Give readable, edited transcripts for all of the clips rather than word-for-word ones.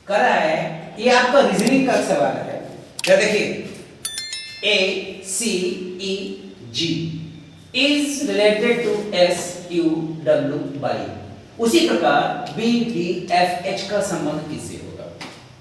करा है, ये आपका रीजनिंग का सवाल है। क्या देखिए ACEG is related to SUW उसी प्रकार BDFH का संबंध किससे होगा,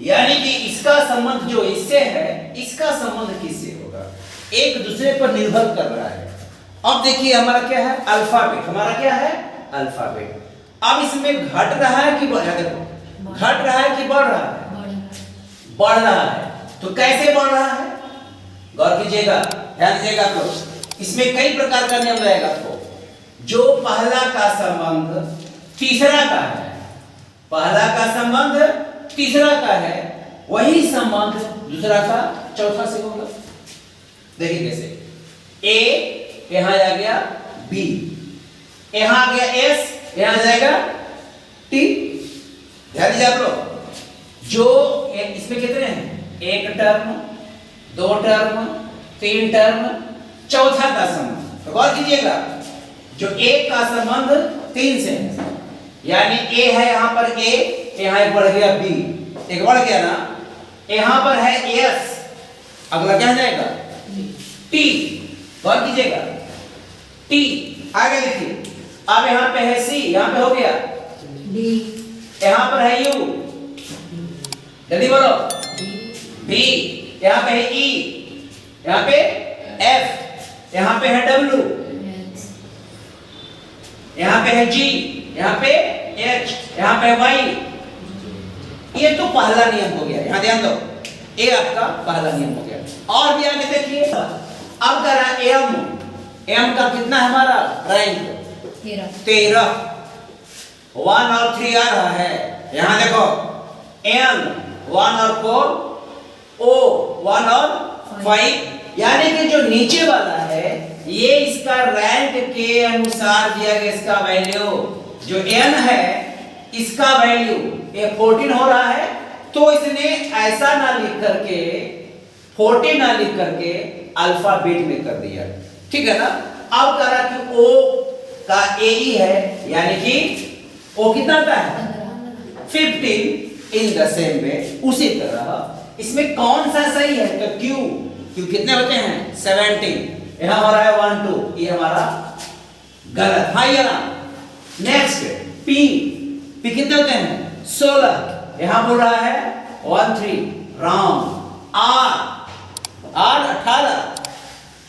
यानी कि इसका संबंध जो इससे है इसका संबंध किससे होगा, एक दूसरे पर निर्भर कर रहा है। अब देखिए हमारा क्या है अल्फाबेट, हमारा क्या है अल्फाबेट। अब इसमें घट रहा है कि बढ़ रहा है, घट रहा है कि बढ़ रहा है, बढ़ रहा है। तो कैसे बढ़ रहा है, गौर कीजिएगा, ध्यान दीजिएगा। तो इसमें कई प्रकार का नियम रहेगा। तो जो पहला का संबंध तीसरा का है, पहला का संबंध तीसरा का है, वही संबंध दूसरा का चौथा से होगा। देखिए कैसे, A यहां आ गया B, यहां आ गया S, यहां आ जाएगा T। ध्यान दीजिए आप लोग, जो इसमें कितने हैं, एक टर्म, दो टर्म, तीन टर्म, चौथा का संबंध। तो गौर कीजिएगा, जो एक का संबंध तीन से है, यानी A है यहां पर A, यहां एक बढ़ गया B, एक बढ़ गया ना, यहां पर है S, अगला क्या जाएगा T। गौर कीजिएगा T आगे लिखिए। अब यहां पे है C, यहां पे हो गया D, यहां पर है U, जल्दी बोलो B, यहां पे है E, यहां पे F, यहां पे है W, यहां पे है G, यहां पे H, यहां पे Y। ये तो पहला नियम हो गया, यहां ध्यान दो, ये आपका पहला नियम हो गया। और भी आगे देखिए, अब कर रहा है M का कितना है हमारा रैंक 13, 1 और 3 आ रहा है। यहां देखो N 1 और 4, O 1 और 5, यानी कि जो नीचे वाला है ये इसका रैंक के अनुसार दिया गया इसका वैल्यू। जो N है इसका वैल्यू ये 14 हो रहा है, तो इसने ऐसा ना लिख करके 14 ना लिख करके अल्फाबेट में कर दिया, ठीक है ना। अब कह रहा कि O का AE है, यानी कि O कितना का है 15। इन द सेम वे उसी तरह इसमें कौन सा सही है, तो Q कितने होते हैं 17, यहां हमारा है 1 2, ये हमारा गलत है या ना। नेक्स्ट P कितने होते हैं 16, यहां बोल रहा है 1 3, रॉन्ग। R 18,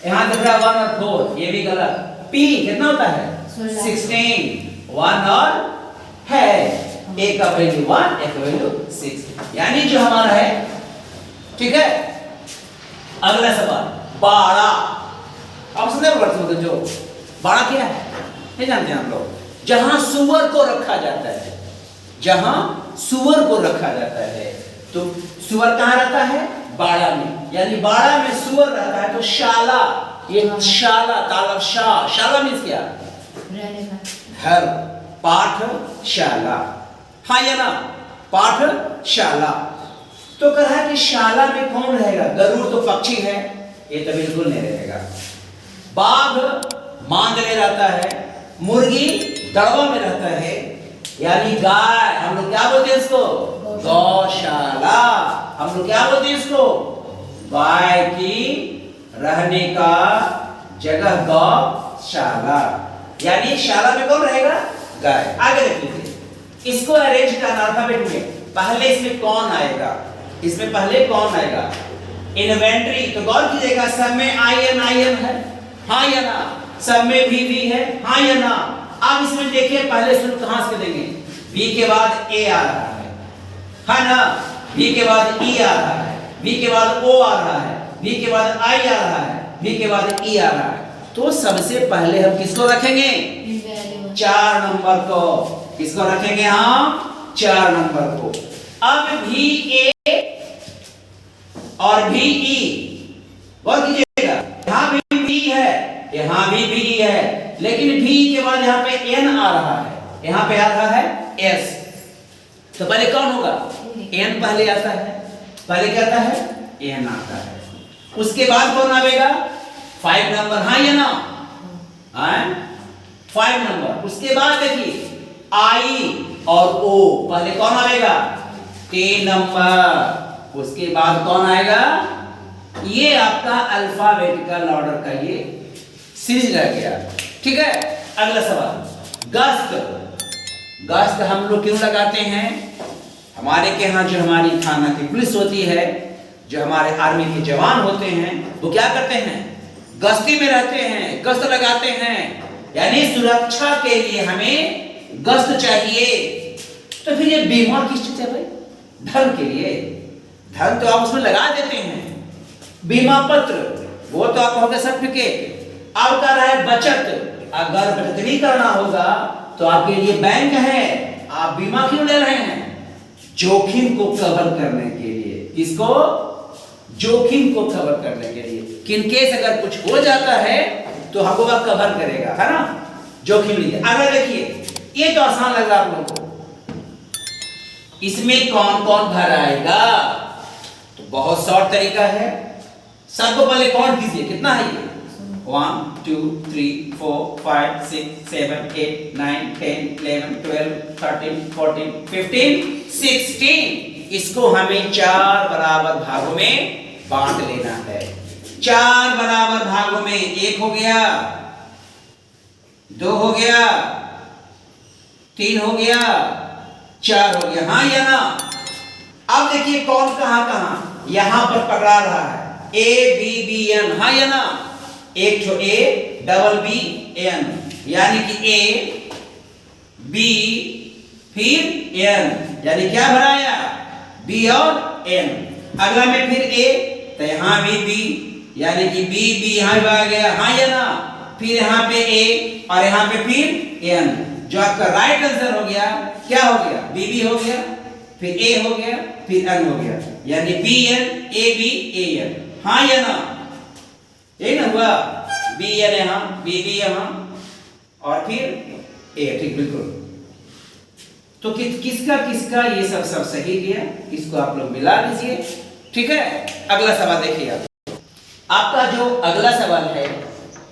यहां दिख रहा है 1 और 4, ये भी गलत। P कितना होता है 16, 1 और है, एक का वैल्यू 1, एक का वैल्यू 6, यानी जो हमारा है, ठीक है। अगला सवाल बाड़ा, ऑप्शन नंबर बोलते जो बाड़ा क्या है नहीं जानते हैं आप लोग, जहां सुअर को रखा जाता है, जहां सुअर को रखा जाता है, तो सुअर कहां रहता है बाड़ा में, यानी बाड़ा में सुअर रहता है। तो शाला, ये शाला, तालब शाला मींस क्या घर, पाठशाला, हाँ या ना पाठशाला। तो कहा कि शाला में कौन रहेगा, गरुड़ तो पक्षी है, ये तो बिल्कुल नहीं रहेगा। बाघ मांदले रहता है, मुर्गी दड़वा में रहता है, यानी गाय हम लोग क्या बोलते हैं इसको गौशाला, हम लोग क्या बोलते हैं इसको गाय की रहने का जगह गौशाला, यानी शाला में कौन रहेगा गाय। आगे देख लीजिए, इसको अरेंज करना अल्फाबेट में, पहले इसमें कौन आएगा, इसमें पहले कौन आएगा इन्वेंटरी। तो गौर कीजिएगा, सब में IN है, हाँ या ना, सब में भी है, हाँ या ना। अब इसमें देखिए पहले शुरू कहां से देंगे, V के बाद A आ रहा है ना, V के बाद E आ रहा है, V के बाद O आ रहा है, V के बाद I आ रहा है, V के बाद E आ रहा है। तो सबसे पहले हम किसको रखेंगे 4 नंबर को, किसको रखेंगे हम 4 नंबर को। अब VA और VE, गौर कीजिएगा, यहां भी V है, यहां भी V है, लेकिन V के बाद यहां पे N आ रहा है, यहां पे आ रहा है S। तो पहले कौन होगा N पहले आता है, पहले क्या आता है N आता है, उसके बाद कौन आएगा 5 नंबर, हाँ या ना, 5 नंबर। उसके बाद देखिए I और O, पहले कौन आएगा 3 नंबर। उसके बाद कौन आएगा? ये आपका अल्फाबेटिकल ऑर्डर का ये सीरीज रह गया। ठीक है, अगला सवाल, गश्त। गश्त हम लोग क्यों लगाते हैं? हमारे के यहाँ जो हमारी थाना की पुलिस होती है, जो हमारे आर्मी के जवान होते हैं, वो क्या करते हैं? गश्ती में रहते हैं, गश्त लगाते हैं, यानी सुरक्षा के लिए हमें गश्त चाहिए। तो फिर ये बीमा किस चीज है भाई? धन के लिए। धन तो आप उसमें लगा देते हैं। बीमा पत्र वो तो आप होगा सर्टिफिकेट। अब कर रहा है बचत। अगर बचत नहीं करना होगा तो आपके लिए बैंक है। आप बीमा क्यों ले रहे हैं? जोखिम को कवर करने के लिए। किसको? जोखिम को कवर करने के लिए। किन केस अगर कुछ हो जाता है तो हमको वह कवर करेगा, है ना? जोखिम लीजिए। अगर देखिए, ये तो आसान लग रहा है आप लोगों को। इसमें कौन कौन भर आएगा? तो बहुत शॉर्ट तरीका है। सबको पहले काउंट कीजिए, कितना है ये? 1 2 3 4 5 6 7 8 9 10 11 12 13 14 15 16। इसको हमें 4 बराबर भागों में बांट लेना है। 4 बराबर भागों में 1 हो गया, 2 हो गया, 3 हो गया, 4 हो गया। हाँ या ना? अब देखिए कौन कहां कहां यहां पर पकड़ा रहा है। ए बी बी एन, हाँ या ना? एक ठो ए डबल बी एन, यानी कि ए बी फिर एन, यानी क्या भराया? बी और एन। अगला में फिर ए, तो यहां भी बी, यानी कि बी बी यहां भी आ गया, हाँ या ना? फिर यहां पे ए और यहां पे फिर एन। जो आपका राइट आंसर हो गया, क्या हो गया? बी बी हो गया, फिर ए हो गया, फिर एन हो गया, यानी B N A B A N. हाँ या ना? यही ना हुआ? बी एन यहां, बी बी यहां और फिर ए। ठीक, बिल्कुल। तो किसका किसका ये सब सही गया? इसको आप लोग मिला दीजिए। ठीक है, अगला सवाल देखिए आप। आपका जो अगला सवाल है,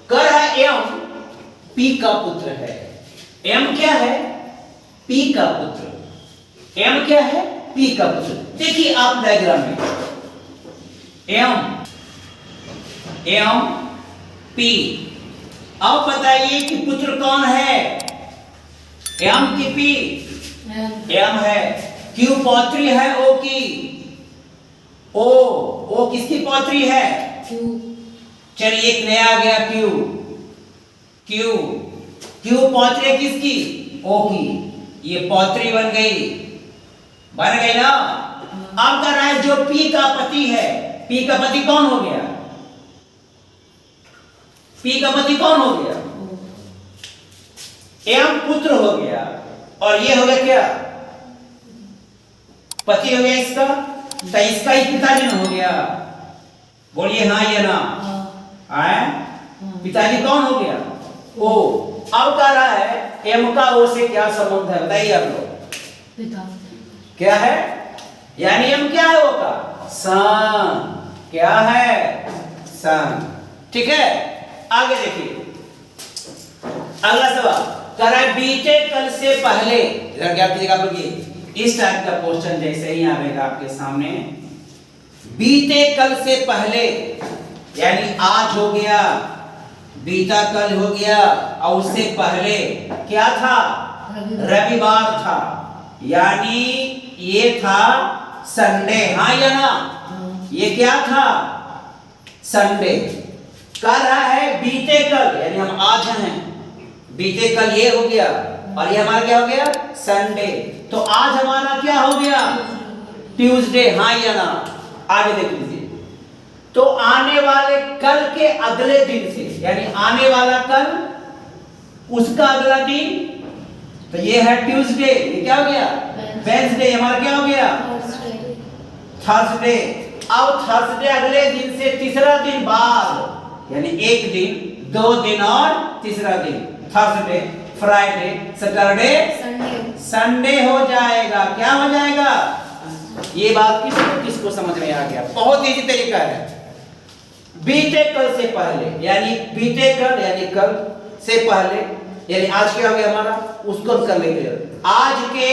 कर है एम पी का पुत्र है। एम क्या है? पी का पुत्र। एम क्या है? पी का पुत्र। देखिए आप डायग्राम में एम एम पी। अब बताइए कि पुत्र कौन है? एम की पी? एम है। क्यू पौत्री है ओ की? ओ किसकी पौत्री है? क्यू। चलिए एक नया आ गया क्यू। क्यू क्यू पौत्री किसकी? ओ की। ये पौत्री बन गई ना? अब कर रहा है जो पी का पति है। पी का पति कौन हो गया? पी का पति कौन हो गया? एम पुत्र हो गया और ये हो गया क्या? पति हो गया इसका। तो इसका ही पिताजी हो गया। बोलिए हाँ या ना? आए? पिताजी कौन हो गया? ओ। अब कह रहा है एम का ओ से क्या संबंध है? बताइए आप लोग। पिता। क्या है? यानी एम क्या है? ओ का सन। क्या है? सन। ठीक है, आगे देखिए अगला सवाल। कह रहा है बीते कल से पहले। इधर क्या कीजिएगा आप लोग? ये इस टाइप का क्वेश्चन जैसे ही आएगा आपके सामने, बीते कल से पहले यानी आज हो गया, बीता कल हो गया, और उससे पहले क्या था? रविवार था, यानी ये था संडे। हाँ या ना? ये क्या था? संडे। कर रहा है बीते कल, यानी हम आज हैं, बीते कल ये हो गया और ये हमारा क्या हो गया? संडे। तो आज हमारा क्या हो गया? ट्यूसडे। हाँ या ना? आगे देख लीजिए। तो आने वाले कल के अगले दिन से, यानी आने वाला कल, उसका अगला दिन, तो ये है ट्यूसडे। ये क्या हो गया? वेडनेसडे। हमारा क्या हो गया? थर्सडे। अब थर्सडे अगले दिन से तीसरा दिन बाद, यानी एक दिन, 2 दिन और तीसरा दिन, थर्सडे, फ्राइडे, सैटरडे, संडे हो जाएगा। क्या हो जाएगा? ये बात किसको समझ में आ गया? बहुत इजी तरीका है। बीते कल से पहले, यानी बीते कल यानी कल से पहले, यानी आज क्या हो गया हमारा? उसको कर लेंगे। आज के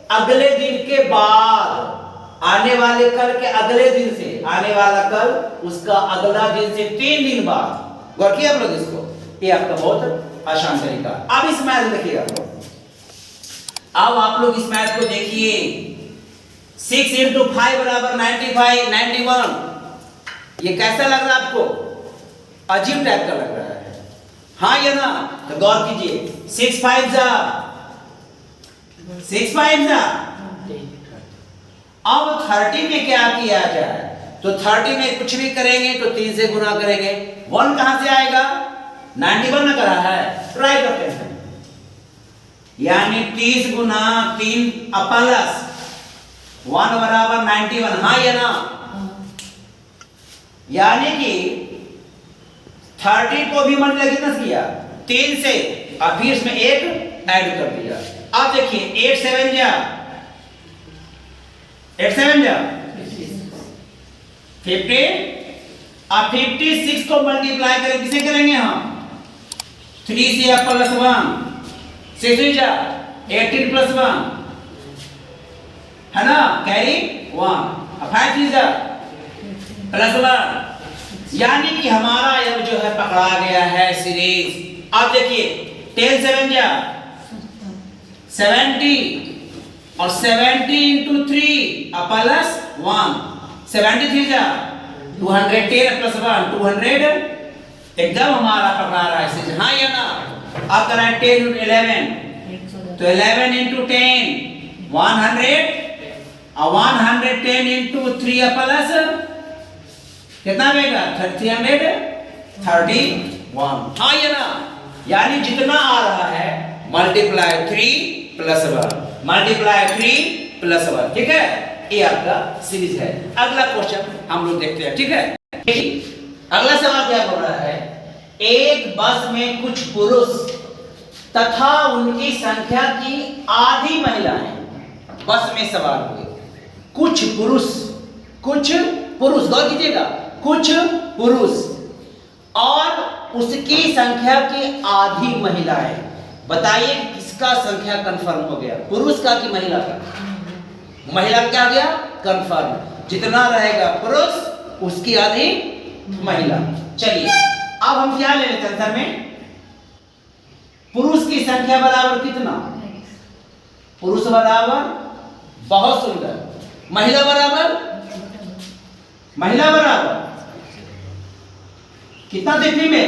अगले दिन के बाद, आने वाले कल के अगले दिन से, आने वाला कल उसका अगला दिन से 3 दिन बाद। गौर किया आप लोग इसको, ये आपका बहुत आसान तरीका। अब इस मैथ देखिएगा, अब आप लोग इस मैथ को देखिए। 6 × 5 बराबर 95, 91। ये कैसा लग रहा है आपको? अजीब टाइप का लग रहा है, हाँ या ना? तो गौर कीजिए, 6 5 जा 6 5 जा। अब 30 में क्या किया जाए? तो 30 में कुछ भी करेंगे तो 3 से गुना करेंगे। 1 कहां से आएगा? 91 ना करा है, ट्राई करते हैं। यानी 30 गुना 3 प्लस 1 बराबर 91, हाँ या ना? यानी कि 30 को भी मल्टीप्लाई किया 3 से, और फिर इसमें 1 ऐड कर दिया। अब देखिए 8 7 जा 8 7 जा 50, अब 56 को मल्टीप्लाई करें, किसे करेंगे हम? 3 से प्लस 1, 6 जा 18 प्लस 1 है ना, कैरी 1, अब 5 3 जा प्लस 1। यानी कि हमारा यह जो है पकड़ा गया है सीरीज। अब देखिए 10 7 जा 70, और 70 × 3 प्लस 1, 73 जा 210 प्लस 1 200, एकदम हमारा पकड़ा रहा है सीरीज, हाँ या ना? अब करना है 10 × 11, तो 11 × 10 100, और 110 × 3 प्लस कितना देगा? 331, हाँ या ना? यानी जितना आ रहा है मल्टीप्लाई 3 प्लस 1, मल्टीप्लाई 3 प्लस 1, ठीक है? ये आपका सीरीज है। अगला क्वेश्चन हम लोग देखते हैं, ठीक है? अगला सवाल क्या बोल रहा है? एक बस में कुछ पुरुष तथा उनकी संख्या की आधी महिलाएं बस में सवार हुए। कुछ पुरुष, गौर कीजिएगा, कुछ पुरुष और उसकी संख्या की आधी महिलाएं। बताइए किसका संख्या कंफर्म हो गया? पुरुष का कि महिला का? महिला क्या हो गया? कंफर्म। जितना रहेगा पुरुष उसकी आधी महिला। चलिए अब हम क्या ले लेते हैं आंसर में? पुरुष की संख्या बराबर कितना? पुरुष बराबर, बहुत सुंदर। महिला बराबर, महिला बराबर कितना देखने में?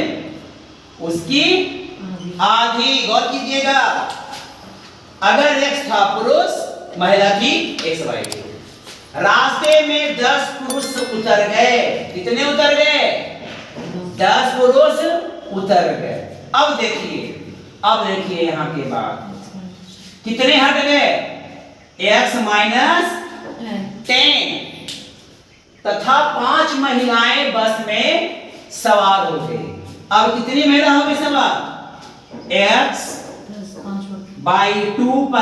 उसकी आधी। गौर कीजिएगा, अगर x था पुरुष, महिला थी XY। रास्ते में 10 पुरुष उतर गए। कितने उतर गए? 10 पुरुष उतर गए। अब देखिए यहां के बाद कितने हट गए? x - 10 तथा 5 महिलाएं बस में सवार हो गई। अब कितनी महिला हो गई सवार? x / 2 +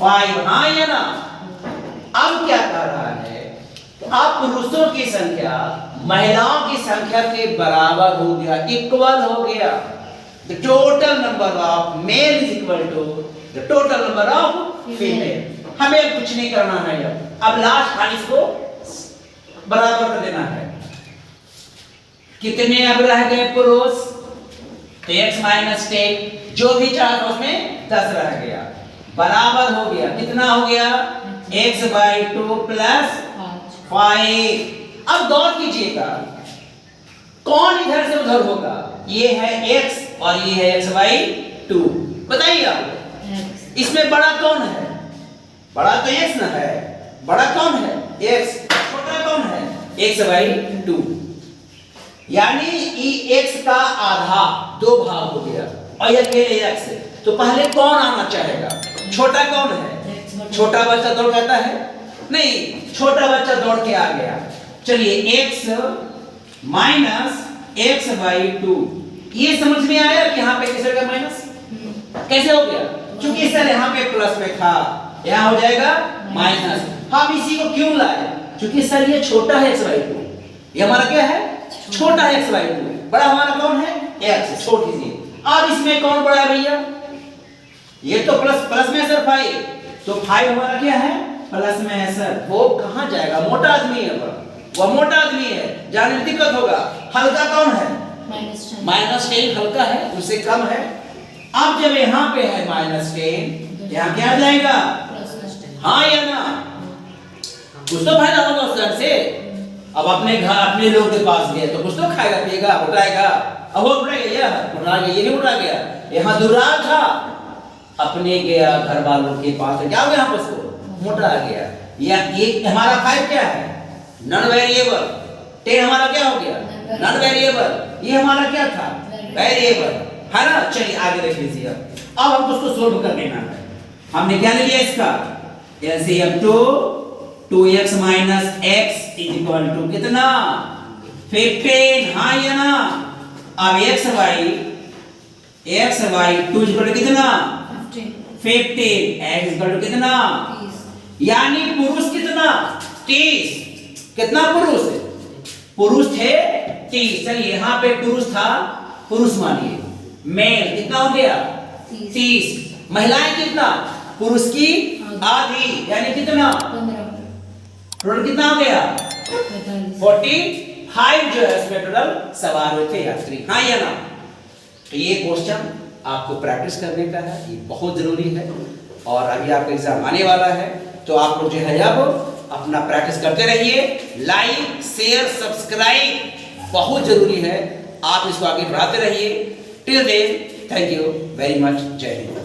5, हाँ या ना? अब क्या कर रहा है? अब पुरुषों की संख्या महिलाओं की संख्या के बराबर हो गया, इक्वल हो गया। The total number of male is equal to the total number of female। हमें कुछ नहीं करना है अब लास्ट खाली इसको बराबर कर देना है। कितने अब रह गए पुरुष? x - 10, जो भी चार उसमें 10 रह गया, बराबर हो गया। कितना हो गया? x / 2 + 5। अब गौर कीजिएगा, कौन इधर से उधर होगा? ये है x और ये है x / 2। बताइए आप, इसमें बड़ा कौन है? बड़ा तो x ना है। बड़ा कौन है? x। छोटा कौन है? x / 2। यानी x का आधा 2 भाग हो गया और ये अकेले x है। तो पहले कौन आना चाहेगा? छोटा कौन है? छोटा बच्चा दौड़ आता है? नहीं, छोटा बच्चा दौड़ के आ गया। चलिए x - x / 2, ये समझ में आया कि यहाँ पे किसका का माइनस कैसे हो गया? क्योंकि सर यहाँ पे प्लस में था, यहाँ हो जाएगा माइनस। हम इसी को क्यों लाए? क्योंकि सर ये छोटा है x / 2, ये हमारा क्या है? छोटा है x / 2। बड़ा हमारा कौन है? x। छोड़ दीजिए। अब इसमें कौन बड़ा है भैया? ये तो प्लस में सर 5, तो 5 हमारा क्या है प्लस में है सर। वो कहाँ जाएगा, मोटा आदमी है वह मोटा आदमी है, जाने में दिक्कत होगा। हल्का कौन है -10 हल्का है, उससे कम है। अब जब यहाँ पे है -10, यहाँ क्या आ जाएगा हाँ या ना, कुछ तो फायदा होगा उस घर से। अब अपने घर अपने लोग के पास गए तो कुछ तो खाएगा पिएगा उठाएगा। अब वो उठा गया ये नहीं उठा गया, यहाँ दुरार था अपने गया घर वालों के पास, क्या हो गया यहाँ पर मोटा आ गया। या एक हमारा 5 क्या है नॉन वेरिएबल, 10 हमारा क्या हो गया नॉन वेरिएबल, ये हमारा क्या था वेरिएबल है ना। चलिए आगे देख लीजिए। अब हम उसको सोल्व कर लेना है। हमने क्या ले लिया इसका एलसीएम 2x - x = कितना 15 हाँ या ना। अब x y 2 = कितना 15 x = कितना 30। यानी पुरुष कितना 30, कितना पुरुष थे 30। चलिए यहाँ पे पुरुष था, पुरुष मानिए मेल कितना हो गया 30। महिलाएं कितना पुरुष की आधी यानी कितना 15। टोटल कितना हो गया 45 जो है इसमें टोटल सवार हुए थे यात्री हाँ या ना। तो ये क्वेश्चन आपको प्रैक्टिस करने का है, ये बहुत जरूरी है और अभी आपका एग्जाम आने वाला है। तो आप लोग जो है अब अपना प्रैक्टिस करते रहिए। लाइक शेयर सब्सक्राइब बहुत जरूरी है, आप इसको आगे बढ़ाते रहिए। Till then thank you very much, जय हिंद।